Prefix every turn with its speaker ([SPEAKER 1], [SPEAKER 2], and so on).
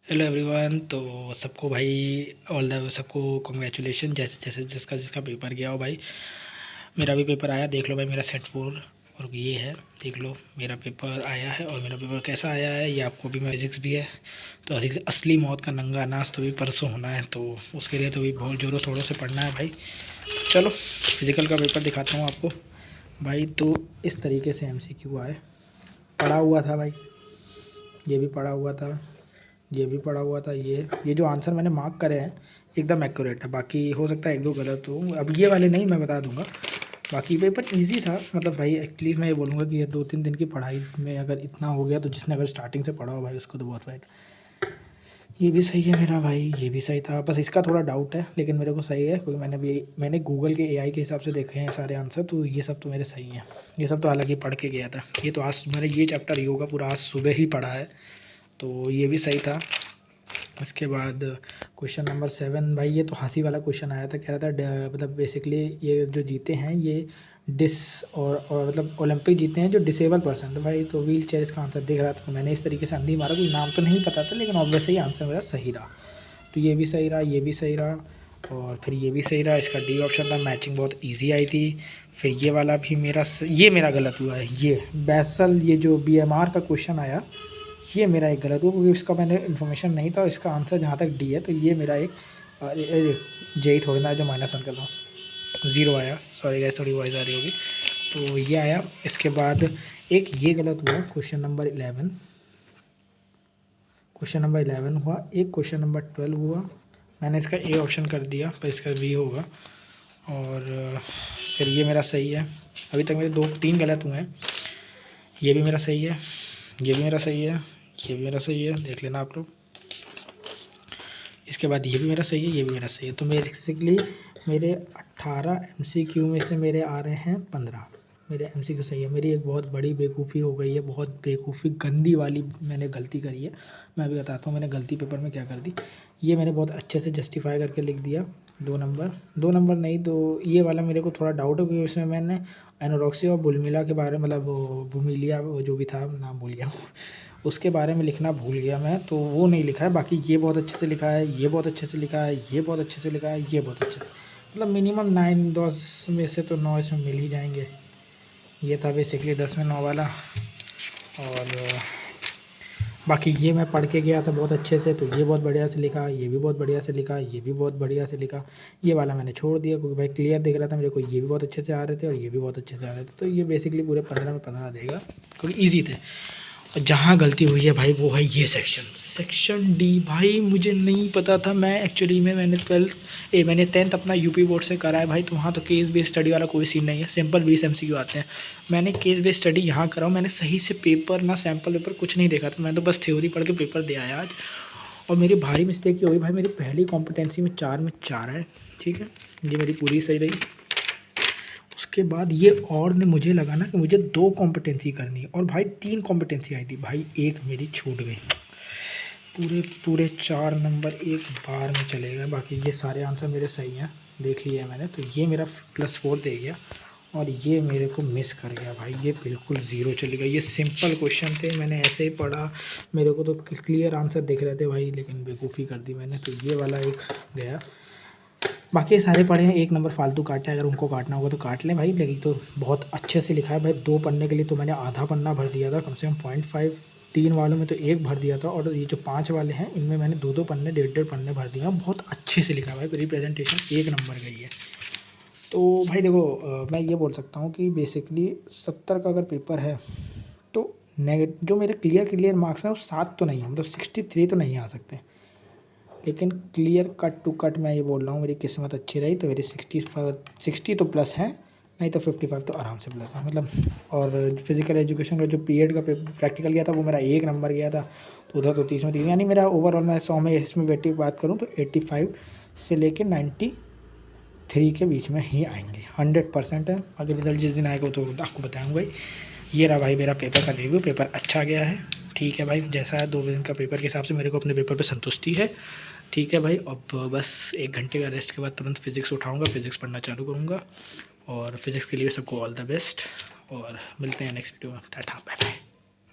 [SPEAKER 1] Hello everyone. तो सबको भाई ऑल द सबको कॉन्ग्रेचुलेशन। जैसे जैसे जिसका जिसका पेपर गया हो भाई, मेरा भी पेपर आया। देख लो भाई, मेरा सेट 4 और ये है। देख लो मेरा पेपर आया है, और मेरा पेपर कैसा आया है ये आपको भी। फिजिक्स भी है, तो असली मौत का नंगा अनाज तो भी परसों होना है, तो उसके लिए तो भी बहुत ज़ोरों थोड़ों से पढ़ना है भाई। चलो फिज़िकल का पेपर दिखाता हूँ आपको भाई। तो इस तरीके से MCQ आए, पढ़ा हुआ था भाई, ये भी पढ़ा हुआ था, ये भी पढ़ा हुआ था। ये जो आंसर मैंने मार्क करे हैं एकदम एक्यूरेट है, बाकी हो सकता है एक दो गलत हो। अब ये वाले नहीं, मैं बता दूंगा। बाकी पेपर इजी था, मतलब भाई एक्चुअली मैं ये बोलूँगा कि ये 2-3 दिन की पढ़ाई में अगर इतना हो गया, तो जिसने अगर स्टार्टिंग से पढ़ा हो भाई उसको तो बहुत फायदा। ये भी सही है मेरा भाई, ये भी सही था। बस इसका थोड़ा डाउट है, लेकिन मेरे को सही है क्योंकि मैंने गूगल के AI के हिसाब से देखे हैं सारे आंसर, तो ये सब तो मेरे सही हैं। ये सब तो हालांकि पढ़ के गया था। ये तो आज मैंने ये चैप्टर योगा पूरा आज सुबह ही पढ़ा है, तो ये भी सही था। इसके बाद क्वेश्चन नंबर 7 भाई, ये तो हंसी वाला क्वेश्चन आया था। कह रहा था मतलब बेसिकली ये जो जीते हैं ये और मतलब ओलंपिक जीते हैं जो डिसेबल पर्सन। तो भाई तो व्हील चेयर इसका आंसर दिख रहा था, तो मैंने इस तरीके से अंधी मारा। कोई नाम तो नहीं पता था, लेकिन ऑब्वियसली ही आंसर मेरा सही रहा। तो ये भी सही रहा, ये भी सही रहा, और फिर ये भी सही रहा। इसका D ऑप्शन था, मैचिंग बहुत ईजी आई थी। फिर ये वाला भी ये मेरा गलत हुआ है। ये बैसल, ये जो BMR का क्वेश्चन आया, ये मेरा एक गलत हुआ क्योंकि इसका मैंने इन्फॉर्मेशन नहीं था। इसका आंसर जहाँ तक D है, तो ये मेरा एक जेई थोड़ी ना जो -1 कर रहा हूँ, 0 आया। सॉरी गाइस, थोड़ी वॉइस आ रही होगी। तो ये आया। इसके बाद एक ये गलत हुआ, क्वेश्चन नंबर 11। क्वेश्चन नंबर 11 हुआ। एक क्वेश्चन नंबर 12 हुआ। मैंने इसका A ऑप्शन कर दिया, पर इसका B होगा। और फिर ये मेरा सही है। अभी तक मेरे 2-3 गलत हुए हैं। ये भी मेरा सही है, ये भी मेरा सही है, ये भी मेरा सही है, देख लेना आप लोग। इसके बाद ये भी मेरा सही है, ये भी मेरा सही है। तो बेसिकली मेरे 18 MCQ में से मेरे आ रहे हैं 15 मेरे MCQ सही है। मेरी एक बहुत बड़ी बेवकूफ़ी हो गई है, बहुत बेवकूफ़ी गंदी वाली मैंने गलती करी है। मैं भी बताता हूँ मैंने गलती पेपर में क्या कर दी। ये मैंने बहुत अच्छे से जस्टिफाई करके लिख दिया 2 नंबर नहीं, तो ये वाला मेरे को थोड़ा डाउट है क्योंकि उसमें मैंने एनोरेक्सिया और बुलिमिया के बारे में, मतलब बुमिलिया वो जो भी था, नाम भूल गया उसके बारे में लिखना भूल गया मैं, तो वो नहीं लिखा है। बाकी ये बहुत अच्छे से लिखा है, ये बहुत अच्छे से लिखा है, ये बहुत अच्छे से लिखा है, ये बहुत अच्छे से, मतलब मिनिमम 9-10 में से तो 9 इसमें मिल ही जाएंगे। ये था बेसिकली 10 में 9 वाला। और बाकी ये मैं पढ़ के गया था बहुत अच्छे से, तो ये बहुत बढ़िया से लिखा, ये भी बहुत बढ़िया से लिखा, ये भी बहुत बढ़िया से लिखा। ये वाला मैंने छोड़ दिया क्योंकि भाई क्लियर दिख रहा था मेरे को। ये भी बहुत अच्छे से आ रहे थे और ये भी बहुत अच्छे से आ रहे थे, तो ये बेसिकली पूरे 15 में 15 देगा क्योंकि ईजी थे। और जहाँ गलती हुई है भाई वो है ये सेक्शन D भाई। मुझे नहीं पता था। मैं एक्चुअली में मैंने 10th अपना यूपी बोर्ड से करा है भाई, तो वहाँ तो केस बेस्ड स्टडी वाला कोई सीन नहीं है, सिंपल 20 MCQ आते हैं। मैंने केस बेस्ड स्टडी यहाँ करा हूँ। मैंने सही से पेपर ना सैम्पल पेपर कुछ नहीं देखा था, मैं तो बस थ्योरी पढ़ के पेपर दे आया आज। और मेरी भारी मिस्टेक ये हुई भाई, मेरी पहली कॉम्पिटेंसी में 4 में 4 है, ठीक है, ये मेरी पूरी सही रही। उसके बाद ये और ने मुझे लगा ना कि मुझे 2 कॉम्पिटेंसी करनी है, और भाई 3 कॉम्पिटेंसी आई थी भाई, एक मेरी छूट गई। पूरे 4 नंबर एक बार में चले गए। बाकी ये सारे आंसर मेरे सही हैं, देख लिया मैंने, तो ये मेरा +4 दे गया। और ये मेरे को मिस कर गया भाई, ये बिल्कुल 0 चली गई। ये सिंपल क्वेश्चन थे, मैंने ऐसे ही पढ़ा, मेरे को तो क्लियर आंसर दिख रहे थे भाई, लेकिन बेवकूफ़ी कर दी मैंने, तो ये वाला एक गया। बाकी सारे पढ़े हैं, 1 नंबर फालतू काटे, अगर उनको काटना होगा तो काट लें भाई, लेकिन तो बहुत अच्छे से लिखा है भाई। 2 पन्ने के लिए तो मैंने आधा पन्ना भर दिया था, कम से कम 0.5। 3 वालों में तो 1 भर दिया था, और ये जो 5 वाले हैं इनमें मैंने 2-2 पन्ने, 1.5 पन्ने भर दिया। बहुत अच्छे से लिखा है भाई, रिप्रेजेंटेशन 1 नंबर गई है। तो भाई देखो, मैं ये बोल सकता हूँ कि बेसिकली 70 का अगर पेपर है तो जो मेरे क्लियर मार्क्स हैं वो 7 तो नहीं है, मतलब 63 तो नहीं आ सकते, लेकिन क्लियर कट टू कट मैं ये बोल रहा हूँ मेरी किस्मत अच्छी रही तो मेरी 60 तो प्लस है, नहीं तो 55 तो आराम से प्लस है मतलब। और फिज़िकल एजुकेशन का जो पीरियड का प्रैक्टिकल गया था वो मेरा 1 नंबर गया था, तो उधर तो 30 में 30, यानी मेरा ओवरऑल मैं 100 में इसमें वेटी बात करूँ तो 85 से लेकर 93 के बीच में ही आएंगे, 100% है। अगर रिजल्ट जिस दिन आएगा तो आपको बताऊँगा भाई। ये रहा भाई मेरा पेपर का रिव्यू, पेपर अच्छा गया है, ठीक है भाई। जैसा है 2 दिन का पेपर के हिसाब से मेरे को अपने पेपर पे संतुष्टि है, ठीक है भाई। अब बस 1 घंटे का रेस्ट के बाद तुरंत फिज़िक्स उठाऊंगा, फिज़िक्स पढ़ना चालू करूँगा। और फिज़िक्स के लिए सबको ऑल द बेस्ट, और मिलते हैं नेक्स्ट वीडियो में। Tata bye bye.